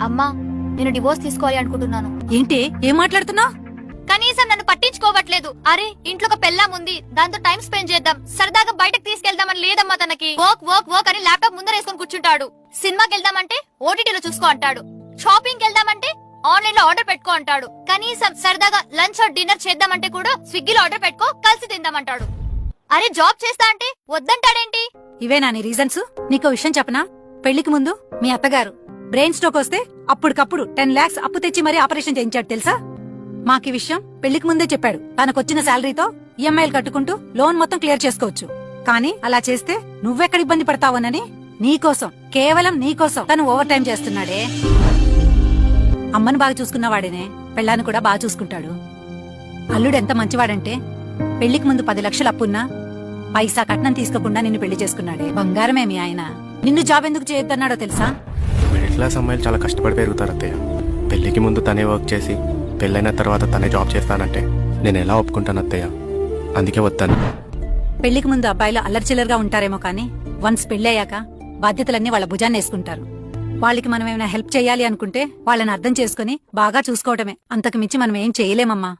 అమ్మా, నేను డివోర్స్ తీసుకోవాలి అనుకుంటున్నాను. ఏంటి ఏం మాట్లాడుతున్నావు? కనీసం నన్ను పట్టించుకోవట్లేదు. అరే, ఇంట్లో ఒక పెళ్ళాం ఉంది, దాంతో టైం స్పెండ్ చేద్దాం, సరదాగా బయటకు తీసుకెళ్దామని లేదమ్మా తనకి. వర్క్ వర్క్ వర్క్ అని ల్యాప్టాప్ ముందర వేసుకొని కూర్చుంటాడు. సినిమాకి వెళ్దామంటే ఓటీటీలో చూసుకో అంటాడు. షాపింగ్ వెళ్దామంటే ఆన్లైన్ లో ఆర్డర్ పెట్టుకో అంటాడు. కనీసం సరదాగా లంచ్ ఆర్ డిన్నర్ చేద్దామంటే కూడా స్విగ్గీలో ఆర్డర్ పెట్టుకో, కలిసి తిందామంటాడు. అరే, జాబ్ చేస్తా అంటే వద్దంటాడేంటి? ఇవేనా నీ రీజన్స్? నీకో విషయం చెప్పనా? పెళ్లికి ముందు మీ అత్తగారు బ్రెయిన్ స్ట్రోక్ వస్తే అప్పటికప్పుడు 10 lakhs అప్పు తెచ్చి మరీ ఆపరేషన్ చేయించాడు తెలుసా? మాకీ విషయం పెళ్లికి ముందే చెప్పాడు. తనకొచ్చిన శాలరీతో ఈఎంఐలు కట్టుకుంటూ లోన్ మొత్తం క్లియర్ చేసుకోవచ్చు. కానీ అలా చేస్తే నువ్వెక్కడ ఇబ్బంది పడతావోనని నీకోసం, కేవలం నీకోసం తను ఓవర్ టైం చేస్తున్నాడే. అమ్మను బాగా చూసుకున్నవాడేనే పెళ్ళాన్ని కూడా బాగా చూసుకుంటాడు. అల్లుడు ఎంత మంచివాడంటే పెళ్లికి ముందు 10 లక్షలు అప్పున్నా పైసా కట్నం తీసుకోకుండా నిన్ను పెళ్లి చేసుకున్నాడే. బంగారమే మీ ఆయన. నిన్ను జాబ్ ఎందుకు చేయొద్దన్నాడో తెలుసా? మిడిల్ క్లాస్ అమ్మాయిలు చాలా కష్టపడి పెరుగుతారు అత్తయ్య. పెళ్లికి ముందు తనే వర్క్ చేసి పెళ్ళైన తర్వాత తనే జాబ్ చేస్తానంటే నేను ఎలా ఒప్పుకుంటాను అత్తయ్య? అందుకే వద్దాను. పెళ్లికి ముందు అబ్బాయిలు అల్లరిచిల్లరుగా ఉంటారేమో కానీ వన్స్ పెళ్ళయ్యాక బాధ్యతలన్నీ వాళ్ళ భుజాన్ని వేసుకుంటారు. వాళ్ళకి మనం ఏమైనా హెల్ప్ చేయాలి అనుకుంటే వాళ్ళని అర్థం చేసుకుని బాగా చూసుకోవటమే. అంతకు మించి మనం ఏం చేయలేమమ్మా.